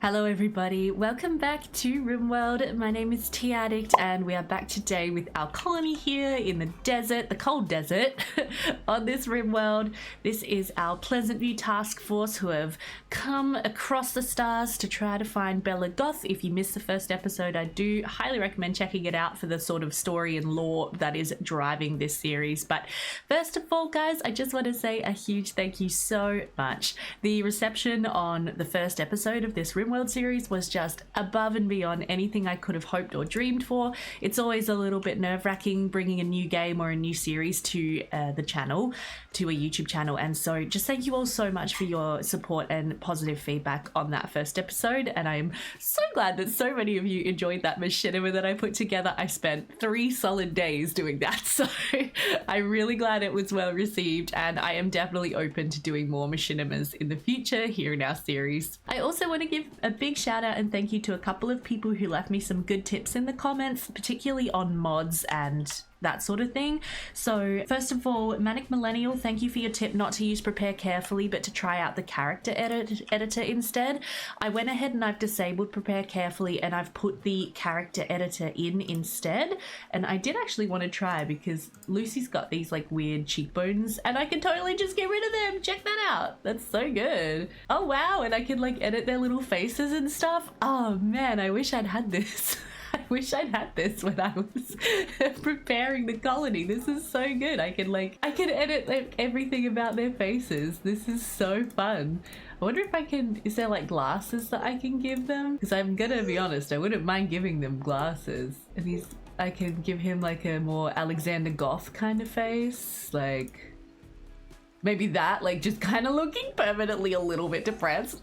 Hello everybody, welcome back to Rimworld. My name is Addict and we are back today with our colony here in the desert, the cold desert, on this Rimworld. This is our Pleasant View task force who have come across the stars to try to find Bella Goth. If you missed the first episode, I do highly recommend checking it out for the sort of story and lore that is driving this series. But first of all, guys, I just want to say a huge thank you so much. The reception on the first episode of this Rimworld series was just above and beyond anything I could have hoped or dreamed for. It's always a little bit nerve-wracking bringing a new game or a new series to the channel, to a YouTube channel, and so just thank you all so much for your support and positive feedback on that first episode, and I'm so glad that so many of you enjoyed that machinima that I put together. I spent 3 solid days doing that, so I'm really glad it was well received, and I am definitely open to doing more machinimas in the future here in our series. I also want to give a big shout out and thank you to a couple of people who left me some good tips in the comments, particularly on mods and that sort of thing. So first of all, Manic Millennial, thank you for your tip not to use prepare carefully but to try out the character editor instead. I went ahead and I've disabled prepare carefully and I've put the character editor in instead, and I did actually want to try because Lucy's got these like weird cheekbones and I can totally just get rid of them. Check that out, that's so good. Oh wow, and I can like edit their little faces and stuff. Oh man, I wish I'd had this. I wish I'd had this when I was preparing the colony. This is so good. I can edit like everything about their faces. This is so fun. I wonder if I can, is there like glasses that I can give them? Because I'm gonna be honest, I wouldn't mind giving them glasses. And I can give him like a more Alexander Goth kind of face. Like maybe that, like just kind of looking permanently a little bit depressed.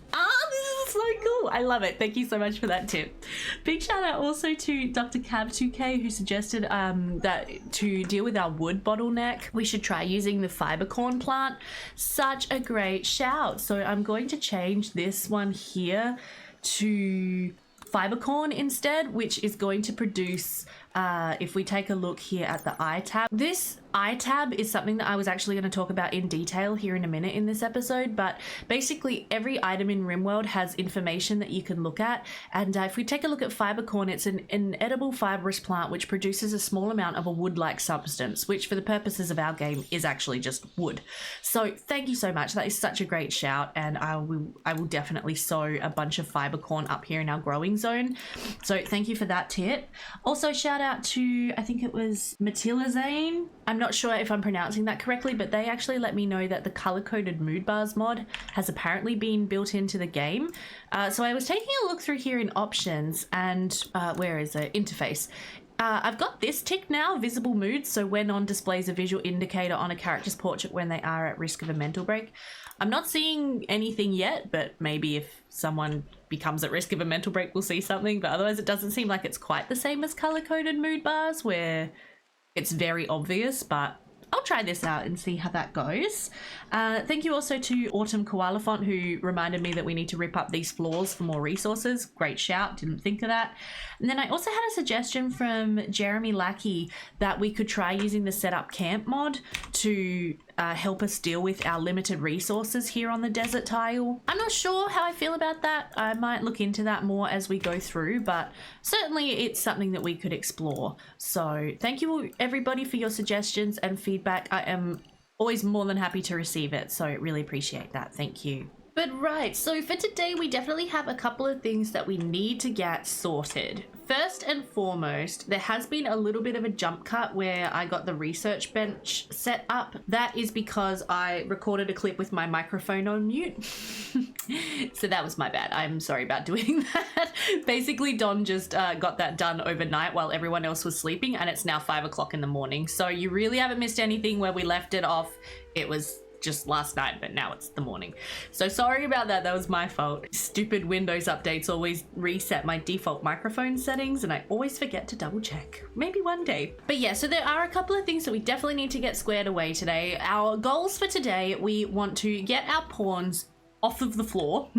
This is so cool. I love it. Thank you so much for that tip. Big shout out also to Dr. Cab2K who suggested that to deal with our wood bottleneck, we should try using the fiber corn plant. Such a great shout. So I'm going to change this one here to fiber corn instead, which is going to produce, if we take a look here at the eye tab, this eye tab is something that I was actually going to talk about in detail here in a minute in this episode, but basically every item in Rimworld has information that you can look at, and if we take a look at fiber corn, it's an edible fibrous plant which produces a small amount of a wood-like substance, which for the purposes of our game is actually just wood. So thank you so much. That is such a great shout, and I will definitely sow a bunch of fiber corn up here in our growing zone. So thank you for that tip. Also shout out to, I think it was Matilazane. I'm not sure if I'm pronouncing that correctly, but they actually let me know that the color-coded mood bars mod has apparently been built into the game. So I was taking a look through here in options and where is it? Interface. I've got this tick now, visible moods, so when on displays a visual indicator on a character's portrait when they are at risk of a mental break. I'm not seeing anything yet, but maybe if someone becomes at risk of a mental break we'll see something, but otherwise it doesn't seem like it's quite the same as color-coded mood bars where it's very obvious, but I'll try this out and see how that goes. Thank you also to Autumn Koala Font who reminded me that we need to rip up these floors for more resources. Great shout, didn't think of that. And then I also had a suggestion from Jeremy Lackey that we could try using the setup camp mod to help us deal with our limited resources here on the desert tile. I'm not sure how I feel about that. I might look into that more as we go through, but certainly it's something that we could explore. So thank you everybody for your suggestions and feedback. I am always more than happy to receive it, so really appreciate that. Thank you. But right, so for today we definitely have a couple of things that we need to get sorted. First and foremost, there has been a little bit of a jump cut where I got the research bench set up. That is because I recorded a clip with my microphone on mute. So that was my bad. I'm sorry about doing that. Basically, Don just got that done overnight while everyone else was sleeping, and it's now 5 o'clock in the morning. So you really haven't missed anything where we left it off. It was just last night, but now it's the morning. So sorry about that, that was my fault. Stupid Windows updates always reset my default microphone settings and I always forget to double check. Maybe one day. But yeah, so there are a couple of things that we definitely need to get squared away today. Our goals for today, we want to get our pawns off of the floor,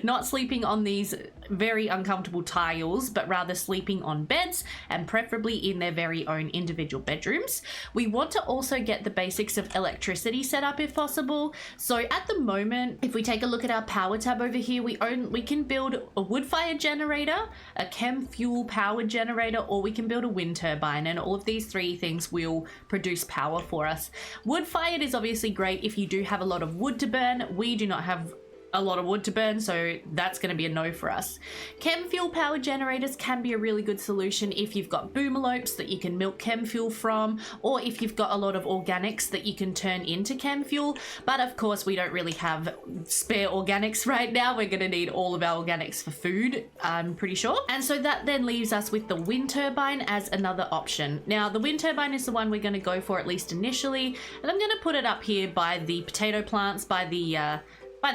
not sleeping on these very uncomfortable tiles, but rather sleeping on beds and preferably in their very own individual bedrooms. We want to also get the basics of electricity set up if possible. So at the moment, if we take a look at our power tab over here, we can build a wood fire generator, a chem fuel powered generator, or we can build a wind turbine, and all of these three things will produce power for us. Wood fired is obviously great if you do have a lot of wood to burn. We do not have a lot of wood to burn, so that's going to be a no for us. Chem fuel powered generators can be a really good solution if you've got boomalopes that you can milk chem fuel from, or if you've got a lot of organics that you can turn into chem fuel. But of course, we don't really have spare organics right now. We're going to need all of our organics for food, I'm pretty sure. And so that then leaves us with the wind turbine as another option. Now, the wind turbine is the one we're going to go for at least initially, and I'm going to put it up here by the potato plants, by the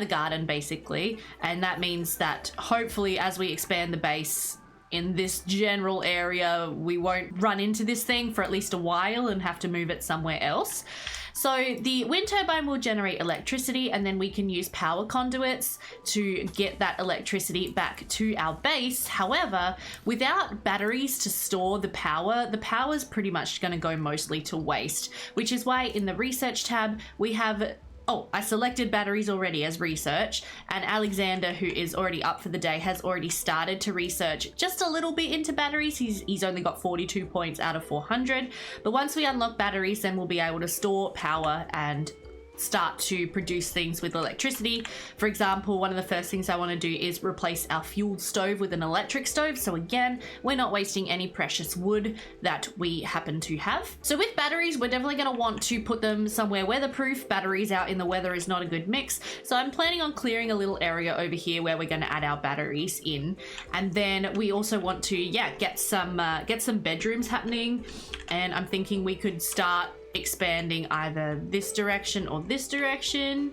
garden basically, and that means that hopefully as we expand the base in this general area, we won't run into this thing for at least a while and have to move it somewhere else. So the wind turbine will generate electricity, and then we can use power conduits to get that electricity back to our base. However, without batteries to store the power is pretty much going to go mostly to waste, which is why in the research tab we have I selected batteries already as research, and Alexander, who is already up for the day, has already started to research just a little bit into batteries. He's only got 42 points out of 400, but once we unlock batteries, then we'll be able to store power and start to produce things with electricity. For example, one of the first things I want to do is replace our fuel stove with an electric stove. So again, we're not wasting any precious wood that we happen to have. So with batteries, we're definitely going to want to put them somewhere weatherproof. Batteries out in the weather is not a good mix. So I'm planning on clearing a little area over here where we're going to add our batteries in. And then we also want to, get some bedrooms happening. And I'm thinking we could start expanding either this direction or this direction.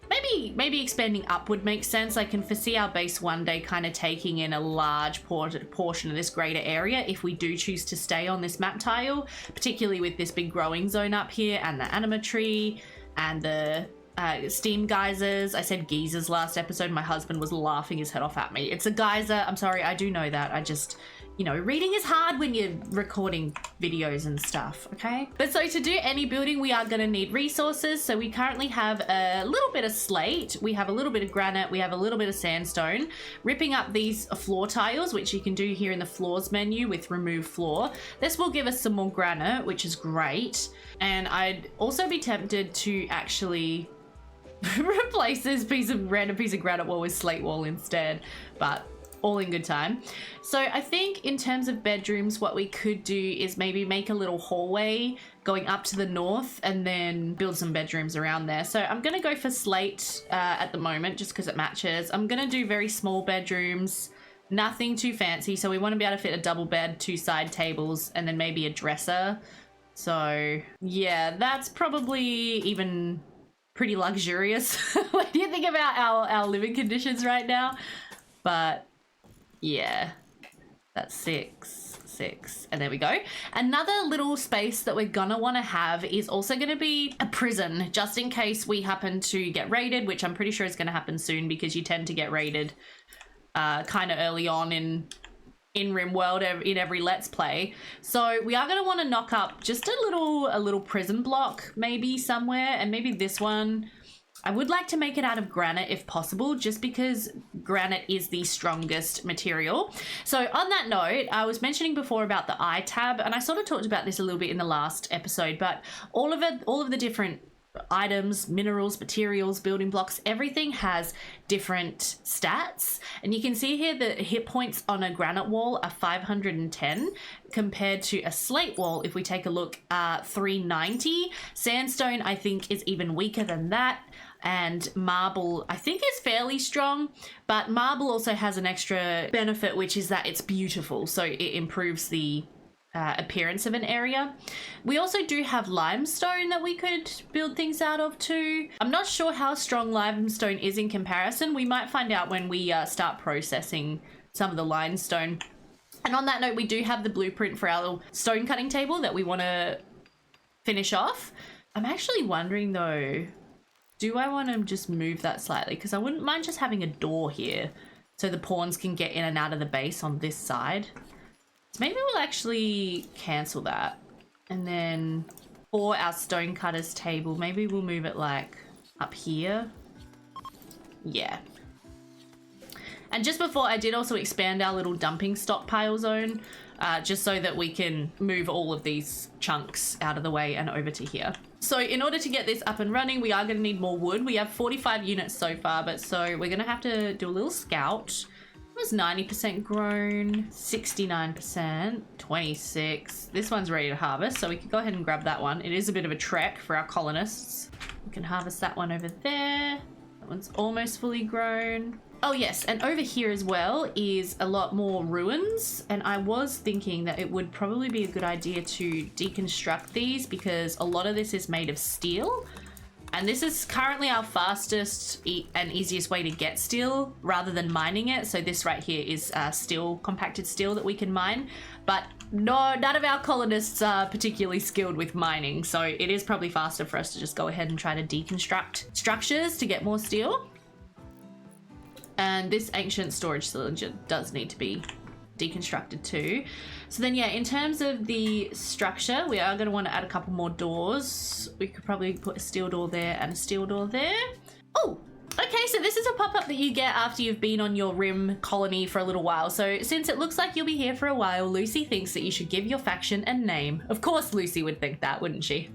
Maybe expanding upward makes sense. I can foresee our base one day kind of taking in a large portion of this greater area if we do choose to stay on this map tile, particularly with this big growing zone up here and the anima tree and the steam geysers. I said geysers last episode. My husband was laughing his head off at me. It's a geyser. I'm sorry, I do know that. I just, reading is hard when you're recording videos and stuff, okay? But so to do any building, we are going to need resources. So we currently have a little bit of slate, we have a little bit of granite, we have a little bit of sandstone. Ripping up these floor tiles, which you can do here in the floors menu with remove floor. This will give us some more granite, which is great. And I'd also be tempted to actually replace this random piece of granite wall with slate wall instead, but all in good time. So I think in terms of bedrooms, what we could do is maybe make a little hallway going up to the north and then build some bedrooms around there. So I'm going to go for slate at the moment just because it matches. I'm going to do very small bedrooms, nothing too fancy. So we want to be able to fit a double bed, 2 side tables, and then maybe a dresser. So yeah, that's probably even pretty luxurious when you think about our living conditions right now. But yeah, that's 6, and there we go. Another little space that we're gonna want to have is also going to be a prison, just in case we happen to get raided, which I'm pretty sure is going to happen soon because you tend to get raided kind of early on in Rimworld in every Let's Play. So we are going to want to knock up just a little prison block maybe somewhere, and maybe this one. I would like to make it out of granite if possible, just because granite is the strongest material. So on that note, I was mentioning before about the I tab, and I sort of talked about this a little bit in the last episode, but all of the different items, minerals, materials, building blocks, everything has different stats. And you can see here that hit points on a granite wall are 510 compared to a slate wall. If we take a look, 390. Sandstone, I think, is even weaker than that. And marble, I think, is fairly strong, but marble also has an extra benefit, which is that it's beautiful. So it improves the appearance of an area. We also do have limestone that we could build things out of too. I'm not sure how strong limestone is in comparison. We might find out when we start processing some of the limestone. And on that note, we do have the blueprint for our little stone cutting table that we want to finish off. I'm actually wondering though, Do I want to just move that slightly? Because I wouldn't mind just having a door here so the pawns can get in and out of the base on this side. So maybe we'll actually cancel that. And then for our stonecutter's table, maybe we'll move it like up here. Yeah. And just before, I did also expand our little dumping stockpile zone, just so that we can move all of these chunks out of the way and over to here. So in order to get this up and running, we are going to need more wood. We have 45 units so far, but so we're going to have to do a little scout. It was 90% grown, 69%, 26. This one's ready to harvest, so we can go ahead and grab that one. It is a bit of a trek for our colonists. We can harvest that one over there. That one's almost fully grown. Oh yes, and over here as well is a lot more ruins, and I was thinking that it would probably be a good idea to deconstruct these because a lot of this is made of steel, and this is currently our fastest and easiest way to get steel rather than mining it. So this right here is steel, compacted steel that we can mine, but no, none of our colonists are particularly skilled with mining, so it is probably faster for us to just go ahead and try to deconstruct structures to get more steel. And this ancient storage cylinder does need to be deconstructed too. So then, yeah, in terms of the structure, we are going to want to add a couple more doors. We could probably put a steel door there and a steel door there. Oh, okay, so this is a pop-up that you get after you've been on your Rim colony for a little while. So since it looks like you'll be here for a while, Lucy thinks that you should give your faction a name. Of course Lucy would think that, wouldn't she?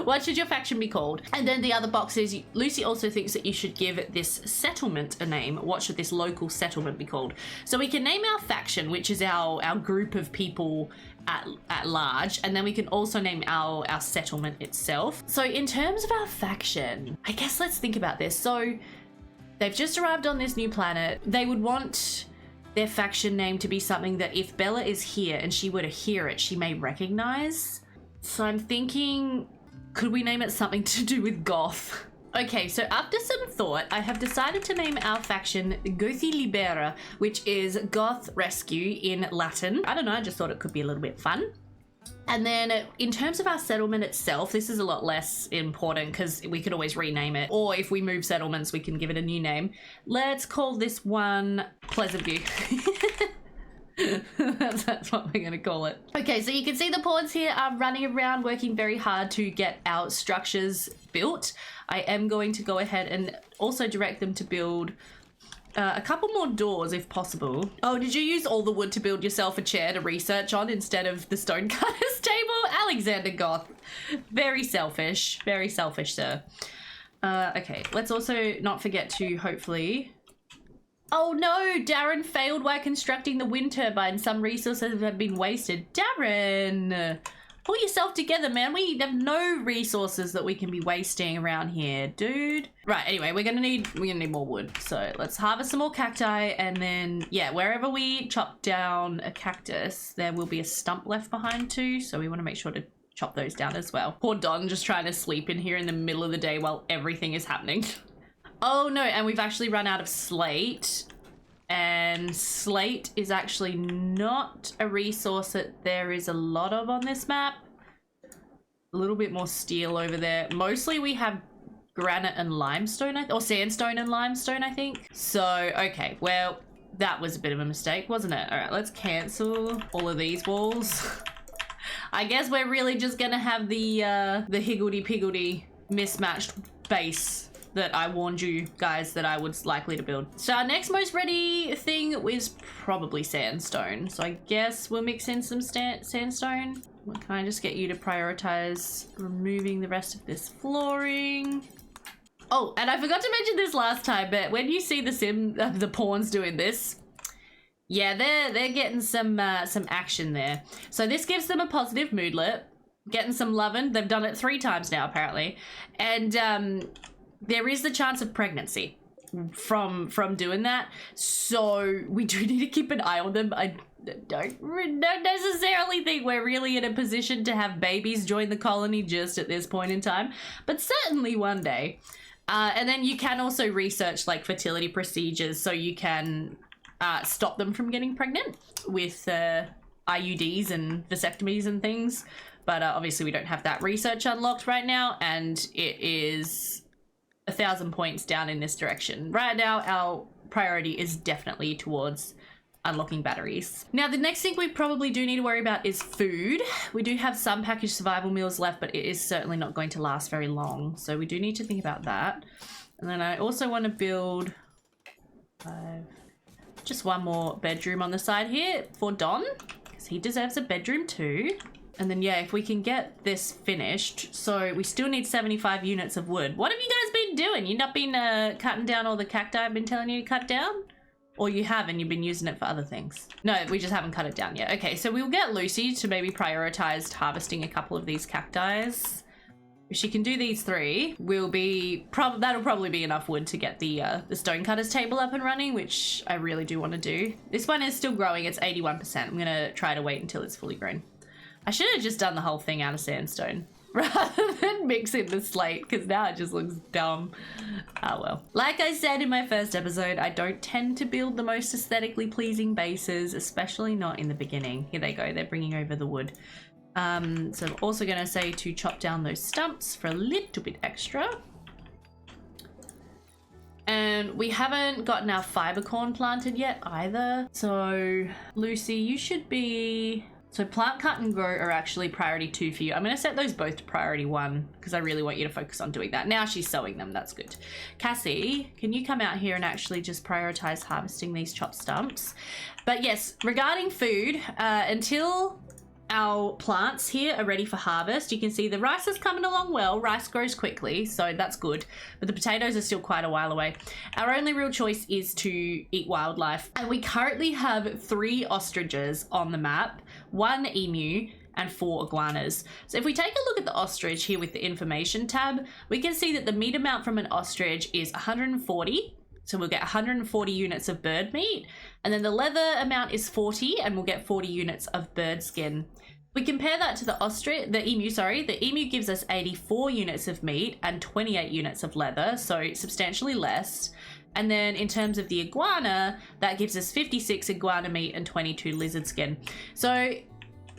What should your faction be called? And then the other box is, Lucy also thinks that you should give this settlement a name. What should this local settlement be called? So we can name our faction, which is our group of people at large, and then we can also name our settlement itself. So in terms of our faction, I guess let's think about this. So they've just arrived on this new planet. They would want their faction name to be something that if Bella is here and she were to hear it, she may recognize. So I'm thinking, could we name it something to do with goth? Okay, so after some thought, I have decided to name our faction Gothi Libera, which is Goth Rescue in Latin. I don't know, I just thought it could be a little bit fun. And then in terms of our settlement itself, this is a lot less important because we could always rename it. Or if we move settlements, we can give it a new name. Let's call this one Pleasant View. That's what we're going to call it. Okay, so you can see the pawns here are running around working very hard to get our structures built. I am going to go ahead and also direct them to build a couple more doors if possible. Oh, did you use all the wood to build yourself a chair to research on instead of the stonecutter's table? Alexander Goth. Very selfish, sir. Okay, let's also not forget to hopefully... Oh no, Darren failed while constructing the wind turbine. Some resources have been wasted. Darren, pull yourself together, man. We have no resources that we can be wasting around here, dude. Right, anyway, we're gonna need more wood. So let's harvest some more cacti, and then yeah, wherever we chop down a cactus, there will be a stump left behind too. So we want to make sure to chop those down as well. Poor Don just trying to sleep in here in the middle of the day while everything is happening. Oh no, and we've actually run out of slate. And slate is actually not a resource that there is a lot of on this map. A little bit more steel over there. Mostly we have granite and limestone, or sandstone and limestone, I think. So, okay, well, that was a bit of a mistake, wasn't it? All right, let's cancel all of these walls. I guess we're really just gonna have the higgledy-piggledy mismatched base that I warned you guys that I was likely to build. So our next most ready thing is probably sandstone. So I guess we'll mix in some sandstone. Can I just get you to prioritize removing the rest of this flooring? Oh, and I forgot to mention this last time, but when you see the pawns doing this, yeah, they're getting some action there. So this gives them a positive moodlet, getting some lovin'. They've done it 3 times now, apparently. And there is the chance of pregnancy from doing that, so we do need to keep an eye on them. I don't necessarily think we're really in a position to have babies join the colony just at this point in time, but certainly one day. And then you can also research like fertility procedures so you can stop them from getting pregnant with IUDs and vasectomies and things, but obviously we don't have that research unlocked right now, and it is 1,000 points down in this direction. Right now, our priority is definitely towards unlocking batteries. Now, the next thing we probably do need to worry about is food. We do have some packaged survival meals left, but it is certainly not going to last very long. So we do need to think about that. And then I also want to build just one more bedroom on the side here for Don, because he deserves a bedroom too. And then, yeah, if we can get this finished. So we still need 75 units of wood. What have you guys been doing? You've not been cutting down all the cacti I've been telling you to cut down? Or you have and you've been using it for other things? No, we just haven't cut it down yet. Okay, so we'll get Lucy to maybe prioritize harvesting a couple of these cacti. If she can do these 3, we'll be that'll probably be enough wood to get the stonecutter's table up and running, which I really do want to do. This one is still growing. It's 81%. I'm gonna try to wait until it's fully grown. I should have just done the whole thing out of sandstone rather than mixing the slate, because now it just looks dumb. Oh well. Like I said in my first episode, I don't tend to build the most aesthetically pleasing bases, especially not in the beginning. Here they go. They're bringing over the wood. So I'm also going to say to chop down those stumps for a little bit extra. And we haven't gotten our fiber corn planted yet either. So Lucy, you should be... So plant, cut and grow are actually priority 2 for you. I'm going to set those both to priority 1 because I really want you to focus on doing that. Now she's sowing them. That's good. Cassie, can you come out here and actually just prioritize harvesting these chopped stumps? But yes, regarding food, until our plants here are ready for harvest, you can see the rice is coming along well. Rice grows quickly, so that's good. But the potatoes are still quite a while away. Our only real choice is to eat wildlife. And we currently have 3 ostriches on the map, 1 emu, and 4 iguanas. So if we take a look at the ostrich here with the information tab, we can see that the meat amount from an ostrich is 140. So we'll get 140 units of bird meat. And then the leather amount is 40, and we'll get 40 units of bird skin. We compare that to the emu gives us 84 units of meat and 28 units of leather, so substantially less. And then in terms of the iguana, that gives us 56 iguana meat and 22 lizard skin. So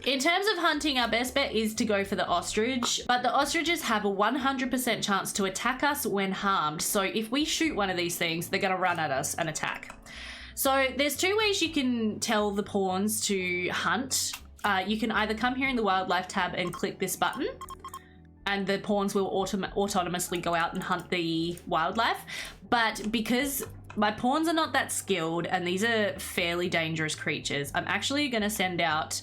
in terms of hunting, our best bet is to go for the ostrich, but the ostriches have a 100% chance to attack us when harmed. So if we shoot one of these things, they're gonna run at us and attack. So there's 2 ways you can tell the pawns to hunt. You can either come here in the wildlife tab and click this button, and the pawns will autonomously go out and hunt the wildlife. But because my pawns are not that skilled and these are fairly dangerous creatures, I'm actually going to send out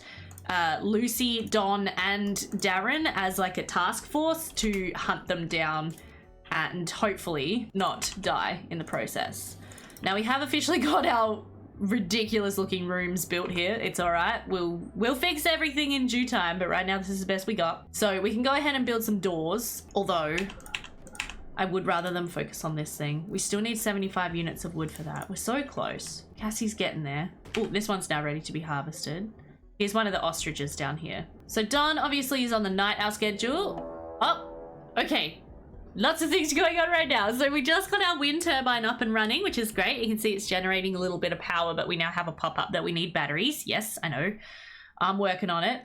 Lucy, Don, and Darren as like a task force to hunt them down and hopefully not die in the process. Now we have officially got our ridiculous looking rooms built here. It's all right. We'll fix everything in due time, but right now this is the best we got. So we can go ahead and build some doors, although I would rather them focus on this thing. We still need 75 units of wood for that. We're so close. Cassie's getting there. Oh, this one's now ready to be harvested. Here's one of the ostriches down here. So Don obviously is on the night owl schedule. Oh, okay. Lots of things going on right now. So we just got our wind turbine up and running, which is great. You can see it's generating a little bit of power, but we now have a pop-up that we need batteries. Yes, I know. I'm working on it.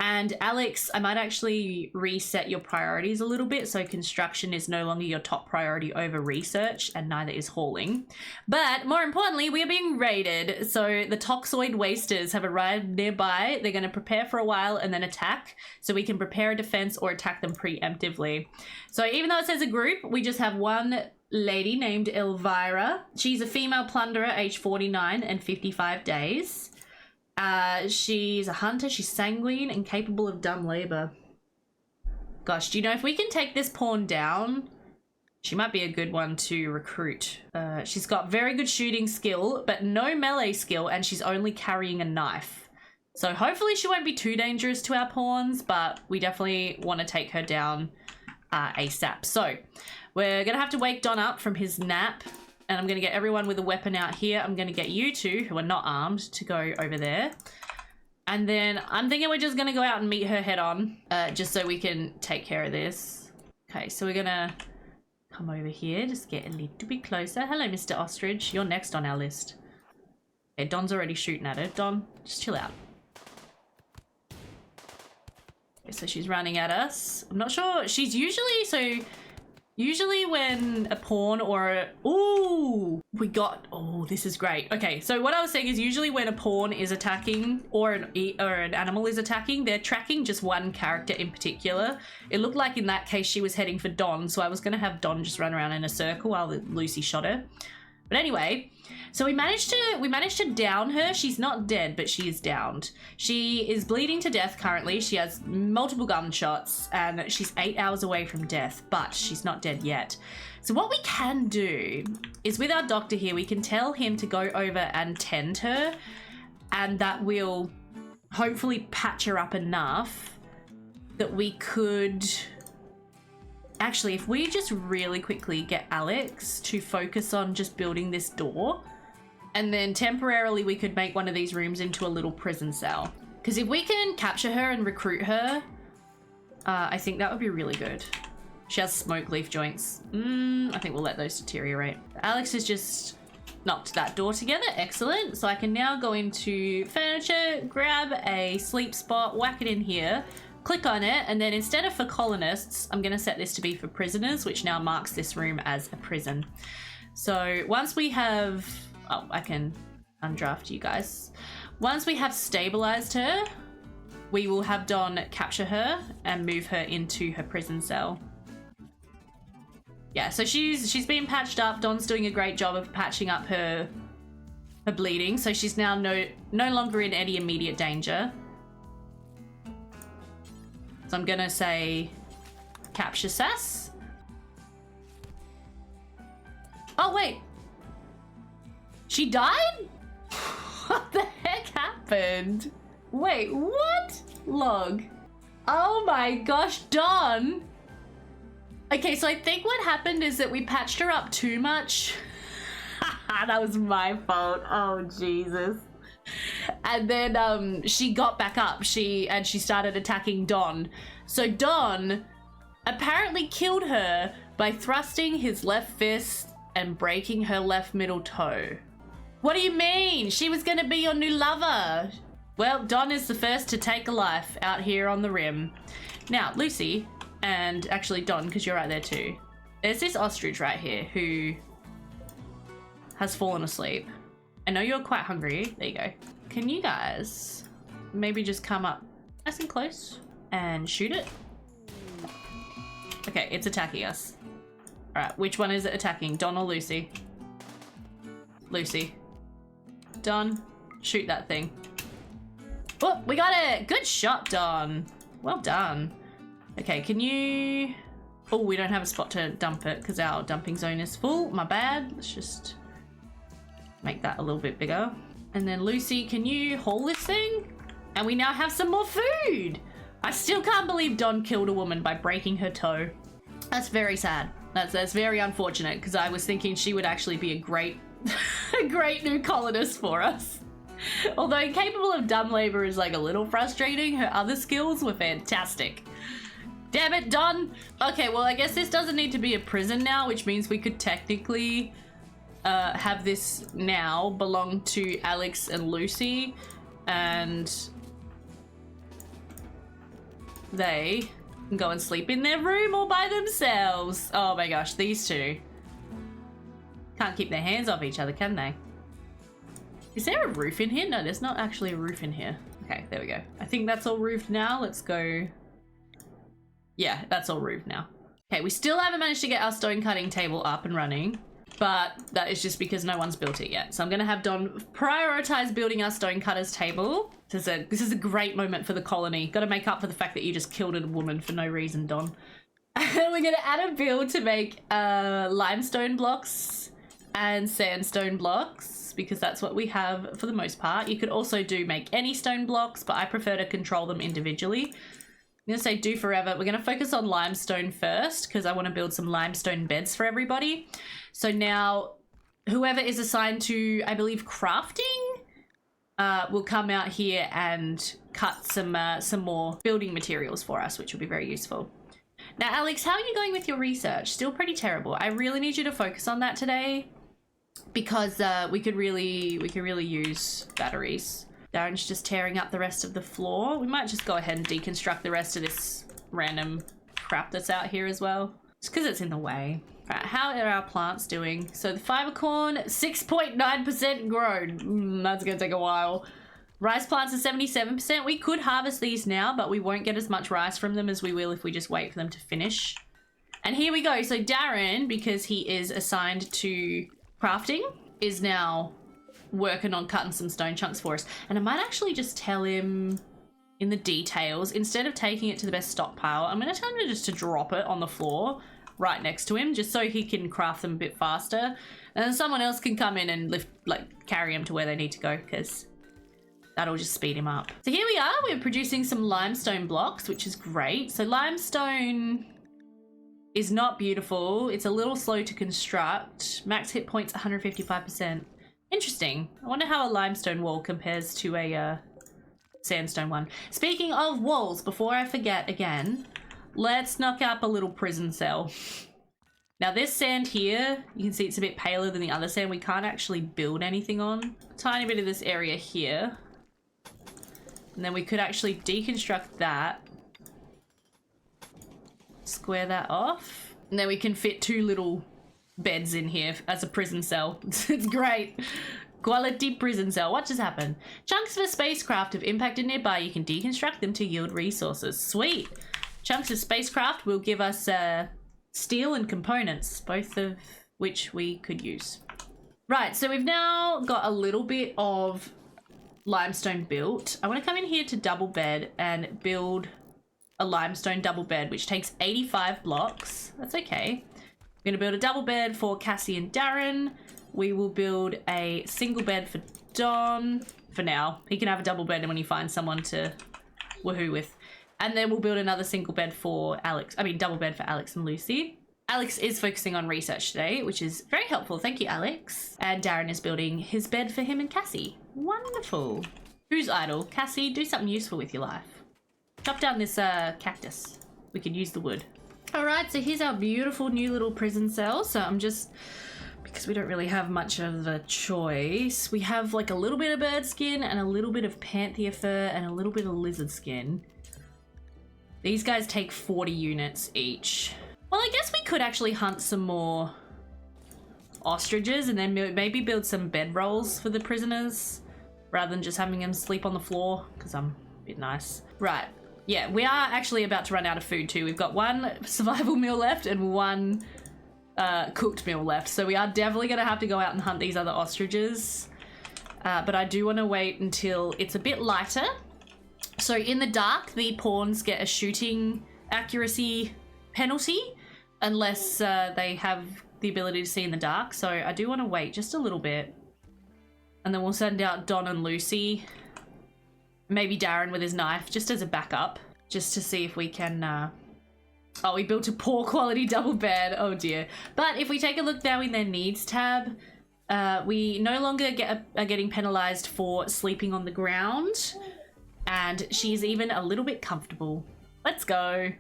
And Alex, I might actually reset your priorities a little bit. So construction is no longer your top priority over research, and neither is hauling. But more importantly, we are being raided. So the toxoid wasters have arrived nearby. They're going to prepare for a while and then attack. So we can prepare a defense or attack them preemptively. So even though it says a group, we just have one lady named Elvira. She's a female plunderer, age 49 and 55 days. She's a hunter, she's sanguine and capable of dumb labor. Gosh, do you know if we can take this pawn down, she might be a good one to recruit. She's got very good shooting skill, but no melee skill, and she's only carrying a knife. So hopefully she won't be too dangerous to our pawns, but we definitely want to take her down ASAP. So we're gonna have to wake Don up from his nap. And I'm going to get everyone with a weapon out here. I'm going to get you 2 who are not armed to go over there. And then I'm thinking we're just going to go out and meet her head on. Just so we can take care of this. Okay, so we're going to come over here. Just get a little bit closer. Hello, Mr. Ostrich. You're next on our list. Okay, Don's already shooting at her. Don, just chill out. Okay, so she's running at us. I'm not sure. She's usually... So Usually when a pawn or a... Ooh, we got... Oh, this is great. Okay, so what I was saying is usually when a pawn is attacking or an animal is attacking, they're tracking just one character in particular. It looked like in that case she was heading for Don, so I was going to have Don just run around in a circle while Lucy shot her. But anyway, so we managed to down her. She's not dead, but she is downed. She is bleeding to death currently. She has multiple gunshots and she's 8 hours away from death, but she's not dead yet. So what we can do is with our doctor here, we can tell him to go over and tend her, and that will hopefully patch her up enough that we could... Actually, if we just really quickly get Alex to focus on just building this door, and then temporarily we could make one of these rooms into a little prison cell. Because if we can capture her and recruit her, I think that would be really good. She has smoke leaf joints. I think we'll let those deteriorate. Alex has just knocked that door together. Excellent. So I can now go into furniture, grab a sleep spot, whack it in here, click on it, and then instead of for colonists, I'm going to set this to be for prisoners, which now marks this room as a prison. So once we have... Oh, I can undraft you guys. Once we have stabilized her, we will have Don capture her and move her into her prison cell. Yeah, so she's been patched up. Don's doing a great job of patching up her bleeding, so she's now no longer in any immediate danger. So I'm gonna say capture Sass. Oh wait, she died? What the heck happened? Wait, what? Log. Oh my gosh, Don. Okay, so I think what happened is that we patched her up too much. That was my fault. Oh Jesus. And then she got back up. She started attacking Don. So Don apparently killed her by thrusting his left fist and breaking her left middle toe. What do you mean? She was gonna be your new lover. Well, Don is the first to take a life out here on the rim. Now, Lucy, and actually Don, because you're right there too. There's this ostrich right here who has fallen asleep. I know you're quite hungry. There you go. Can you guys maybe just come up nice and close and shoot it? Okay, it's attacking us. All right, which one is it attacking? Don or Lucy? Lucy. Don, shoot that thing. Oh, we got it. Good shot, Don. Well done. Okay, can you... Oh, we don't have a spot to dump it because our dumping zone is full. My bad. Let's just make that a little bit bigger. And then Lucy, can you haul this thing? And we now have some more food. I still can't believe Don killed a woman by breaking her toe. That's very sad. That's very unfortunate because I was thinking she would actually be a great, a great new colonist for us. Although incapable of dumb labor is like a little frustrating, her other skills were fantastic. Damn it, Don. Okay, well, I guess this doesn't need to be a prison now, which means we could technically have this now belong to Alex and Lucy, and they can go and sleep in their room all by themselves. Oh my gosh, these two can't keep their hands off each other, can they? Is there a roof in here? No, there's not actually a roof in here. Okay, there we go. I think that's all roofed now. Let's go. Yeah, that's all roofed now. Okay, we still haven't managed to get our stone cutting table up and running, but that is just because no one's built it yet. So I'm gonna have Don prioritize building our stone cutters table. This is a great moment for the colony. Gotta make up for the fact that you just killed a woman for no reason, Don. We're gonna add a build to make limestone blocks and sandstone blocks, because that's what we have for the most part. You could also make any stone blocks, but I prefer to control them individually. I'm gonna say do forever. We're gonna focus on limestone first because I want to build some limestone beds for everybody. So now whoever is assigned to, I believe, crafting will come out here and cut some more building materials for us, which will be very useful. Now, Alex, how are you going with your research? Still pretty terrible. I really need you to focus on that today because we could really use batteries. Darren's just tearing up the rest of the floor. We might just go ahead and deconstruct the rest of this random crap that's out here as well. Just because it's in the way. Right, how are our plants doing? So the fiber corn, 6.9% grown. That's gonna take a while. Rice plants are 77%. We could harvest these now, but we won't get as much rice from them as we will if we just wait for them to finish. And here we go. So Darren, because he is assigned to crafting, is now working on cutting some stone chunks for us. And I might actually just tell him in the details, instead of taking it to the best stockpile, I'm gonna tell him just to drop it on the floor right next to him, just so he can craft them a bit faster, and then someone else can come in and lift, like, carry them to where they need to go, because that'll just speed him up. So here we are, we're producing some limestone blocks, which is great. So limestone is not beautiful, it's a little slow to construct. Max hit points 155%. Interesting. I wonder how a limestone wall compares to a sandstone one. Speaking of walls, before I forget again, let's knock up a little prison cell. Now this sand here, you can see it's a bit paler than the other sand. We can't actually build anything on. A tiny bit of this area here. And then we could actually deconstruct that. Square that off. And then we can fit 2 little beds in here as a prison cell. It's great. Quality prison cell. What just happened? Chunks of a spacecraft have impacted nearby. You can deconstruct them to yield resources. Sweet. Chunks of spacecraft will give us steel and components, both of which we could use. Right, so we've now got a little bit of limestone built. I want to come in here to double bed and build a limestone double bed, which takes 85 blocks. That's okay. We're going to build a double bed for Cassie and Darren. We will build a single bed for Don for now. He can have a double bed when he finds someone to woohoo with. And then we'll build another single bed for Alex. Double bed for Alex and Lucy. Alex is focusing on research today, which is very helpful. Thank you, Alex. And Darren is building his bed for him and Cassie. Wonderful. Who's idle? Cassie, do something useful with your life. Chop down this cactus. We could use the wood. All right, so here's our beautiful new little prison cell. So I'm just, because we don't really have much of a choice, we have like a little bit of bird skin and a little bit of panthea fur and a little bit of lizard skin. These guys take 40 units each. Well, I guess we could actually hunt some more ostriches and then maybe build some bedrolls for the prisoners rather than just having them sleep on the floor, because I'm a bit nice. Right, yeah, we are actually about to run out of food too. We've got 1 survival meal left and 1 cooked meal left. So we are definitely gonna have to go out and hunt these other ostriches. But I do wanna wait until it's a bit lighter. So in the dark, the pawns get a shooting accuracy penalty unless they have the ability to see in the dark. So I do want to wait just a little bit. And then we'll send out Don and Lucy, maybe Darren with his knife, just as a backup, just to see if we can... Oh, we built a poor quality double bed. Oh dear. But if we take a look now in their needs tab, we no longer are getting penalized for sleeping on the ground. And she's even a little bit comfortable. Let's go.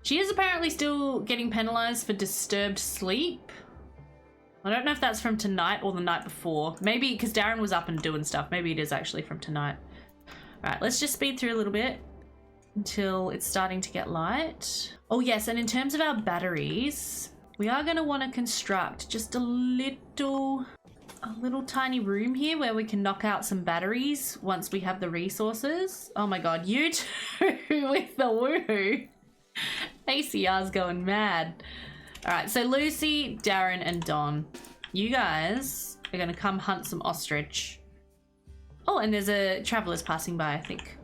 She is apparently still getting penalized for disturbed sleep. I don't know if that's from tonight or the night before. Maybe because Darren was up and doing stuff. Maybe it is actually from tonight. All right, let's just speed through a little bit until it's starting to get light. Oh yes, and in terms of our batteries, we are going to want to construct just a little tiny room here where we can knock out some batteries once we have the resources. Oh my god, you two with the woohoo. ACR's going mad. All right, so Lucy, Darren, and Don, you guys are gonna come hunt some ostrich. Oh, and there's a travelers passing by, I think.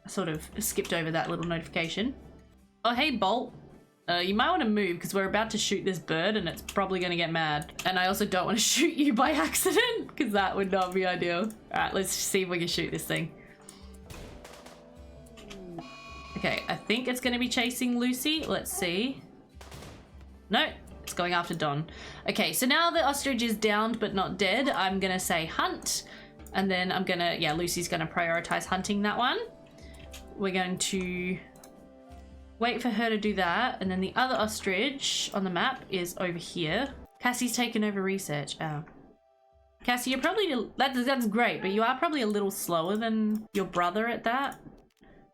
I sort of skipped over that little notification. Oh, hey, Bolt. You might want to move because we're about to shoot this bird and it's probably going to get mad. And I also don't want to shoot you by accident because that would not be ideal. All right, let's see if we can shoot this thing. Okay, I think it's going to be chasing Lucy. Let's see. No, it's going after Don. Okay, so now the ostrich is downed but not dead. I'm going to say hunt. And then I'm going to, yeah, Lucy's going to prioritize hunting that one. We're going to wait for her to do that, and then the other ostrich on the map is over here. Cassie's taken over research. Oh. Cassie, you're probably, that's great, but you are probably a little slower than your brother at that.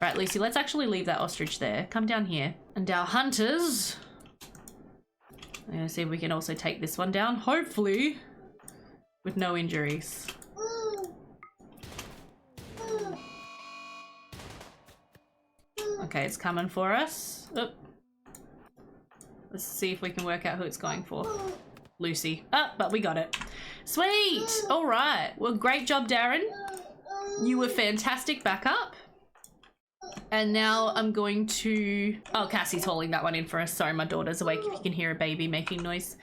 Right, Lucy, let's actually leave that ostrich there. Come down here. And our hunters I'm gonna see if we can also take this one down, hopefully with no injuries. Okay, it's coming for us. Oh. Let's see if we can work out who it's going for. Lucy. Oh, but we got it. Sweet! All right. Well, great job, Darren. You were fantastic backup. And now I'm going to... Oh, Cassie's hauling that one in for us. Sorry, my daughter's awake if you can hear a baby making noise.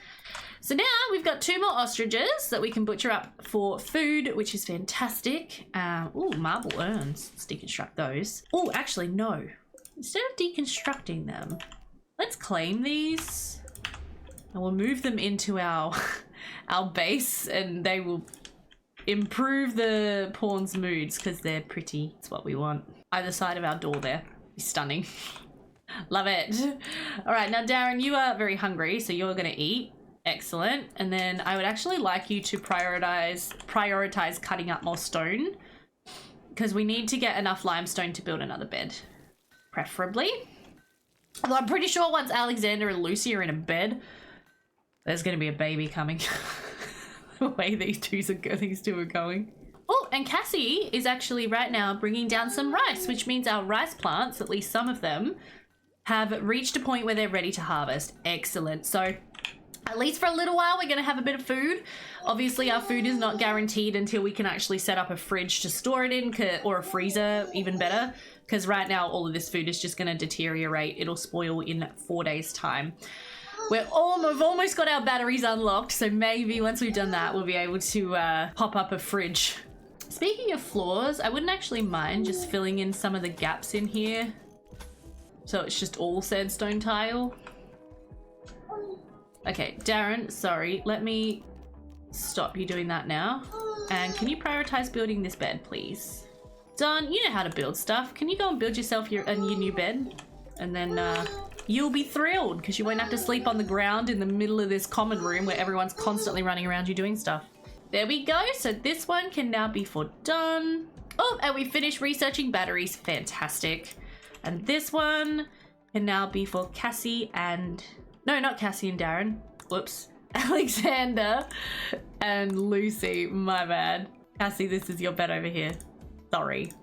So now we've got 2 more ostriches that we can butcher up for food, which is fantastic. Ooh, marble urns. Let's deconstruct those. Oh, actually, no. Instead of deconstructing them, let's claim these. And we'll move them into our, our base, and they will improve the pawn's moods because they're pretty. It's what we want. Either side of our door there. Stunning. Love it. All right, now Darren, you are very hungry, so you're gonna eat. Excellent. And then I would actually like you to prioritize cutting up more stone, because we need to get enough limestone to build another bed, preferably. Although I'm pretty sure once Alexander and Lucy are in a bed, there's gonna be a baby coming. The way these two are going. Oh, and Cassie is actually right now bringing down some rice, which means our rice plants, at least some of them, have reached a point where they're ready to harvest. Excellent. So at least for a little while, we're going to have a bit of food. Obviously, our food is not guaranteed until we can actually set up a fridge to store it in, or a freezer, even better, because right now all of this food is just going to deteriorate. It'll spoil in 4 days' time. We've almost got our batteries unlocked, so maybe once we've done that, we'll be able to pop up a fridge. Speaking of floors, I wouldn't actually mind just filling in some of the gaps in here. So it's just all sandstone tile. Okay, Darren, sorry, let me stop you doing that now. And can you prioritize building this bed, please? Don, you know how to build stuff. Can you go and build yourself your new bed? And then you'll be thrilled because you won't have to sleep on the ground in the middle of this common room where everyone's constantly running around you doing stuff. There we go. So this one can now be for Don. Oh, and we finished researching batteries. Fantastic. And this one can now be for Cassie and... No, not Cassie and Darren. Whoops. Alexander and Lucy. My bad. Cassie, this is your bed over here. Sorry.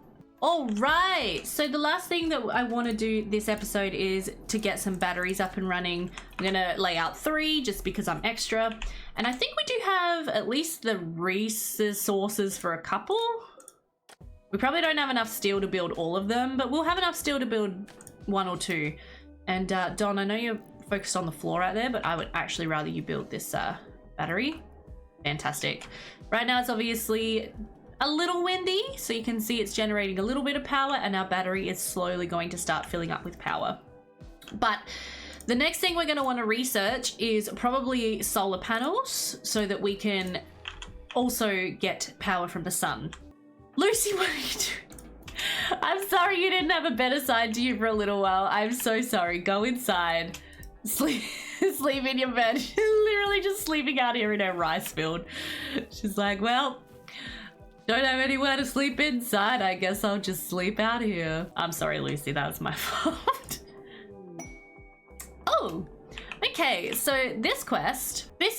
All right. So the last thing that I want to do this episode is to get some batteries up and running. I'm going to lay out 3 just because I'm extra. And I think we do have at least the resources for a couple. We probably don't have enough steel to build all of them, but we'll have enough steel to build 1 or 2. And Don, I know you're focused on the floor out there, but I would actually rather you build this battery. Fantastic. Right now it's obviously a little windy, so you can see it's generating a little bit of power, and our battery is slowly going to start filling up with power. But the next thing we're going to want to research is probably solar panels so that we can also get power from the sun. Lucy, what are you doing? I'm sorry you didn't have a bed assigned to you for a little while. I'm so sorry. Go inside. Sleep in your bed. She's literally just sleeping out here in her rice field. She's like, well, don't have anywhere to sleep inside. I guess I'll just sleep out here. I'm sorry, Lucy. That was my fault. Oh, okay. So this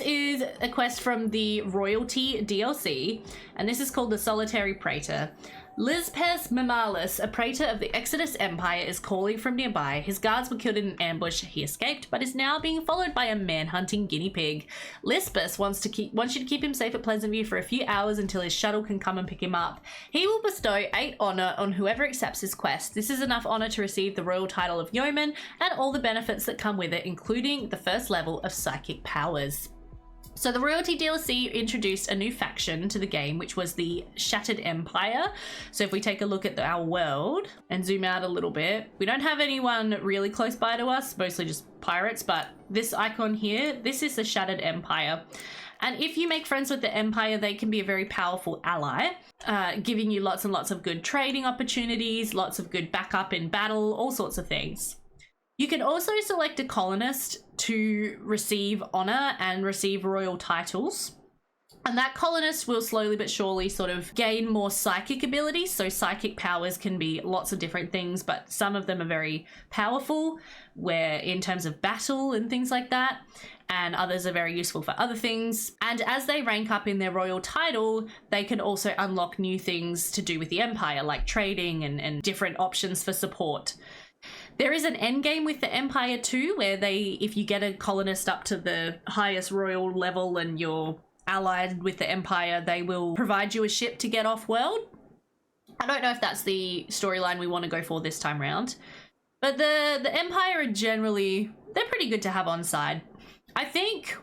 is a quest from the Royalty DLC, and this is called the Solitary Praetor. Lispes Mimalis, a praetor of the Exodus Empire, is calling from nearby. His guards were killed in an ambush. He escaped, but is now being followed by a man-hunting guinea pig. Lispes wants you to keep him safe at Pleasantview for a few hours until his shuttle can come and pick him up. He will bestow 8 honor on whoever accepts his quest. This is enough honor to receive the royal title of yeoman and all the benefits that come with it, including the first level of psychic powers. So the Royalty DLC introduced a new faction to the game, which was the Shattered Empire. So if we take a look at our world and zoom out a little bit, we don't have anyone really close by to us, mostly just pirates, but this icon here, this is the Shattered Empire. And if you make friends with the Empire, they can be a very powerful ally, giving you lots and lots of good trading opportunities, lots of good backup in battle, all sorts of things. You can also select a colonist to receive honor and receive royal titles. And that colonist will slowly but surely sort of gain more psychic abilities. So psychic powers can be lots of different things, but some of them are very powerful, where in terms of battle and things like that, and others are very useful for other things. And as they rank up in their royal title, they can also unlock new things to do with the Empire, like trading and different options for support. There is an end game with the Empire too, where if you get a colonist up to the highest royal level and you're allied with the Empire, they will provide you a ship to get off world. I don't know if that's the storyline we want to go for this time round, but the Empire are generally, they're pretty good to have on side. I think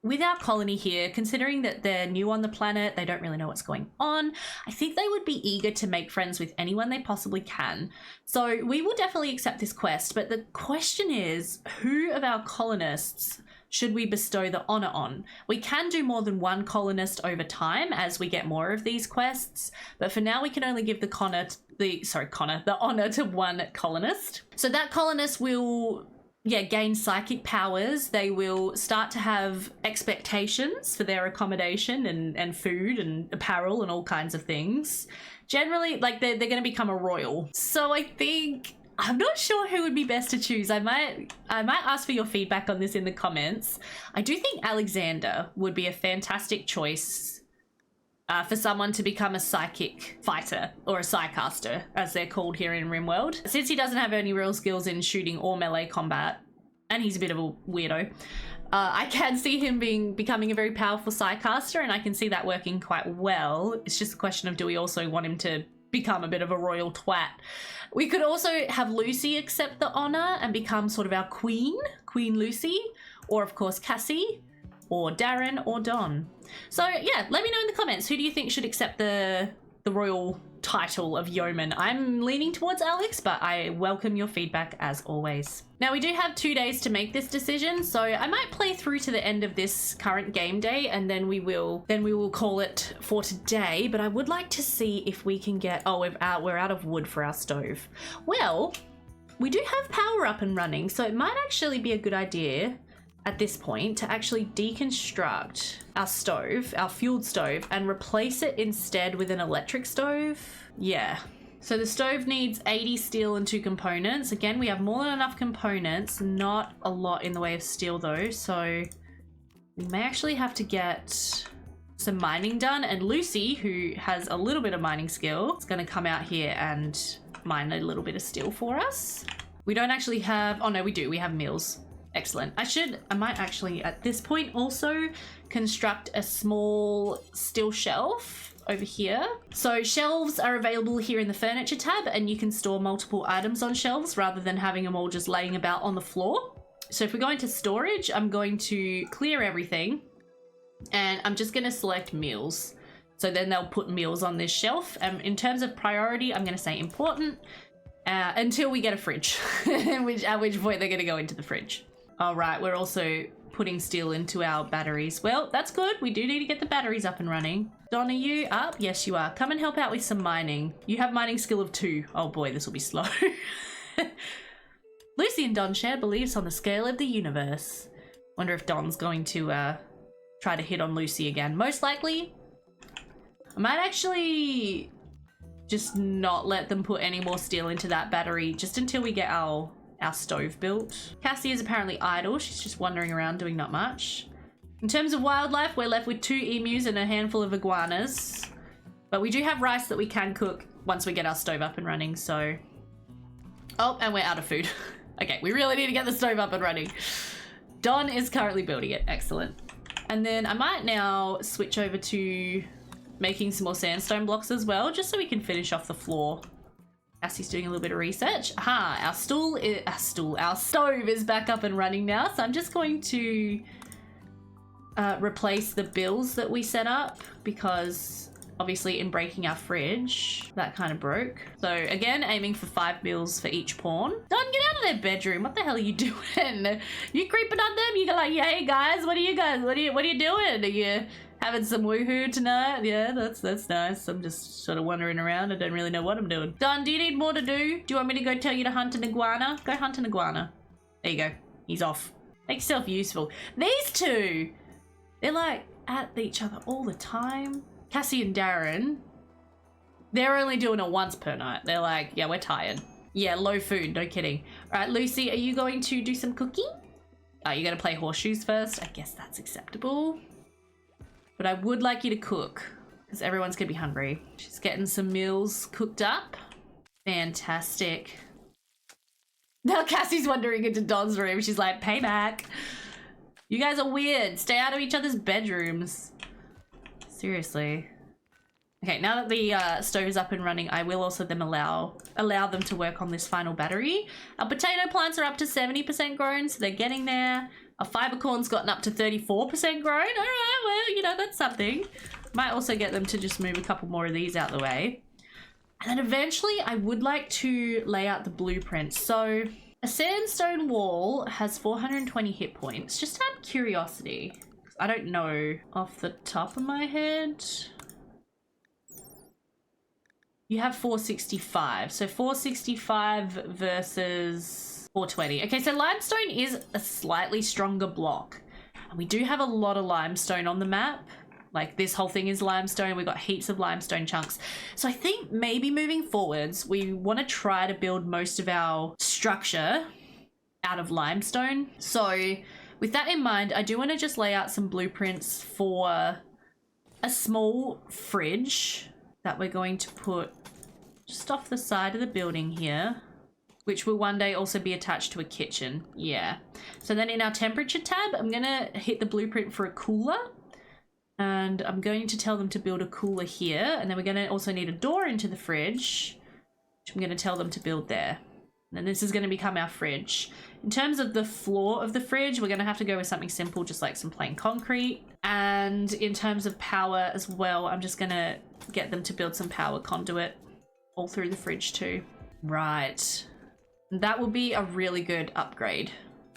with our colony here, considering that they're new on the planet, they don't really know what's going on, I think they would be eager to make friends with anyone they possibly can. So we will definitely accept this quest, but the question is, who of our colonists should we bestow the honor on? We can do more than one colonist over time as we get more of these quests, but for now we can only give the honor to one colonist. So that colonist will gain psychic powers. They will start to have expectations for their accommodation and food and apparel and all kinds of things. Generally, like they're going to become a royal. So I think, I'm not sure who would be best to choose. I might ask for your feedback on this in the comments. I do think Alexander would be a fantastic choice for someone to become a psychic fighter, or a psycaster, as they're called here in Rimworld. Since he doesn't have any real skills in shooting or melee combat, and he's a bit of a weirdo, I can see him becoming a very powerful psycaster, and I can see that working quite well. It's just a question of, do we also want him to become a bit of a royal twat? We could also have Lucy accept the honor and become sort of our queen, Queen Lucy, or of course Cassie, or Darren, or Don. So yeah, let me know in the comments, who do you think should accept the royal title of yeoman? I'm leaning towards Alex, but I welcome your feedback as always. Now we do have 2 days to make this decision, so I might play through to the end of this current game day, and then we will call it for today. But I would like to see if we can get, we're out of wood for our stove. Well, we do have power up and running, so it might actually be a good idea at this point to actually deconstruct our stove, our fueled stove, and replace it instead with an electric stove. Yeah. So the stove needs 80 steel and 2 components. Again, we have more than enough components, not a lot in the way of steel though, so we may actually have to get some mining done. And Lucy, who has a little bit of mining skill, is going to come out here and mine a little bit of steel for us. We don't actually have, oh no, we do, we have mills. Excellent. I might actually at this point also construct a small steel shelf over here. So shelves are available here in the furniture tab, and you can store multiple items on shelves rather than having them all just laying about on the floor. So if we go into storage, I'm going to clear everything and I'm just going to select meals. So then they'll put meals on this shelf. In terms of priority, I'm going to say important until we get a fridge, at which point they're going to go into the fridge. All right, we're also putting steel into our batteries. Well, that's good. We do need to get the batteries up and running. Don, are you up? Yes, you are. Come and help out with some mining. You have mining skill of 2. Oh boy, this will be slow. Lucy and Don share beliefs on the scale of the universe. Wonder if Don's going to try to hit on Lucy again. Most likely. I might actually just not let them put any more steel into that battery just until we get our stove built. Cassie is apparently idle. She's just wandering around doing not much. In terms of wildlife, we're left with 2 emus and a handful of iguanas. But we do have rice that we can cook once we get our stove up and running, so... Oh, and we're out of food. Okay, we really need to get the stove up and running. Don is currently building it. Excellent. And then I might now switch over to making some more sandstone blocks as well, just so we can finish off the floor. Cassie's doing a little bit of research. Aha, our stove is back up and running now. So I'm just going to replace the bills that we set up, because obviously in breaking our fridge, that kind of broke. So again, aiming for 5 bills for each pawn. Don, get out of their bedroom. What the hell are you doing? You creeping on them? You go like, yeah, hey guys, what are you doing? Are you having some woohoo tonight? Yeah, that's nice. I'm just sort of wandering around. I don't really know what I'm doing. Don, do you need more to do? Do you want me to go tell you to hunt an iguana? Go hunt an iguana. There you go. He's off. Make yourself useful. These two, they're like, at each other all the time. Cassie and Darren, they're only doing it once per night. They're like, yeah, we're tired. Yeah, low food, no kidding. All right, Lucy, are you going to do some cooking? Are you going to play horseshoes first? I guess that's acceptable. But I would like you to cook because everyone's going to be hungry. She's getting some meals cooked up. Fantastic. Now Cassie's wandering into Don's room. She's like, payback. You guys are weird. Stay out of each other's bedrooms. Seriously. Okay, now that the stove is up and running, I will also then allow them to work on this final battery. Our potato plants are up to 70% grown, so they're getting there. Our fiber corn's gotten up to 34% grown. All right, well, you know, that's something. Might also get them to just move a couple more of these out the way. And then eventually I would like to lay out the blueprint. So a sandstone wall has 420 hit points. Just out of curiosity, I don't know off the top of my head. You have 465, so 465 versus 420. Okay, so limestone is a slightly stronger block. And we do have a lot of limestone on the map. Like this whole thing is limestone. We've got heaps of limestone chunks. So I think maybe moving forwards, we want to try to build most of our structure out of limestone. So with that in mind, I do want to just lay out some blueprints for a small fridge that we're going to put just off the side of the building here, which will one day also be attached to a kitchen. Yeah. So then in our temperature tab, I'm going to hit the blueprint for a cooler. And I'm going to tell them to build a cooler here. And then we're going to also need a door into the fridge, which I'm going to tell them to build there. And then this is going to become our fridge. In terms of the floor of the fridge, we're going to have to go with something simple, just like some plain concrete. And in terms of power as well, I'm just going to get them to build some power conduit all through the fridge too. Right. That will be a really good upgrade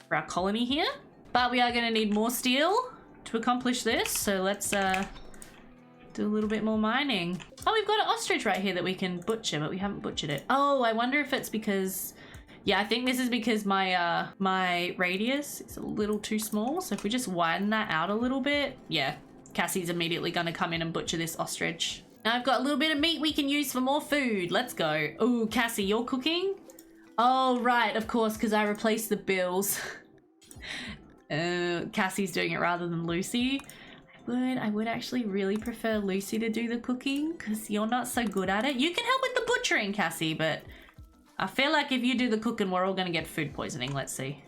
for our colony here. But we are going to need more steel to accomplish this. So let's do a little bit more mining. Oh, we've got an ostrich right here that we can butcher, but we haven't butchered it. Oh, I wonder if it's because... Yeah, I think this is because my my radius is a little too small. So if we just widen that out a little bit, yeah, Cassie's immediately gonna come in and butcher this ostrich. Now I've got a little bit of meat we can use for more food. Let's go. Oh, Cassie, you're cooking? Oh, right, of course, because I replaced the bills. Cassie's doing it rather than Lucy. I would actually really prefer Lucy to do the cooking because you're not so good at it. You can help with the butchering, Cassie, but I feel like if you do the cooking, we're all going to get food poisoning. Let's see.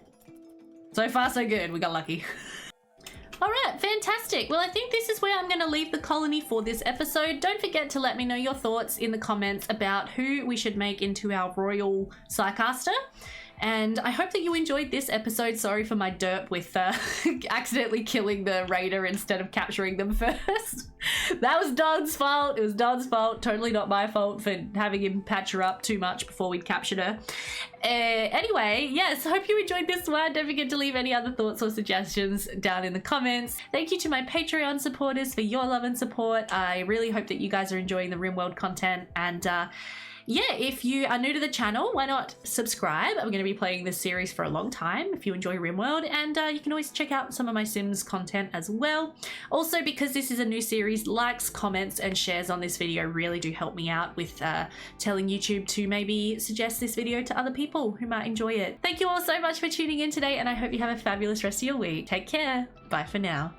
So far, so good. We got lucky. All right, fantastic. Well, I think this is where I'm going to leave the colony for this episode. Don't forget to let me know your thoughts in the comments about who we should make into our royal Psycaster. And I hope that you enjoyed this episode. Sorry for my derp with accidentally killing the raider instead of capturing them first. That was Don's fault. It was Don's fault. Totally not my fault for having him patch her up too much before we'd captured her. Anyway, yes, hope you enjoyed this one. Don't forget to leave any other thoughts or suggestions down in the comments. Thank you to my Patreon supporters for your love and support. I really hope that you guys are enjoying the Rimworld content. And yeah, if you are new to the channel, why not subscribe? I'm going to be playing this series for a long time if you enjoy Rimworld, and you can always check out some of my Sims content as well. Also, because this is a new series, likes, comments, and shares on this video really do help me out with telling YouTube to maybe suggest this video to other people who might enjoy it. Thank you all so much for tuning in today, and I hope you have a fabulous rest of your week. Take care. Bye for now.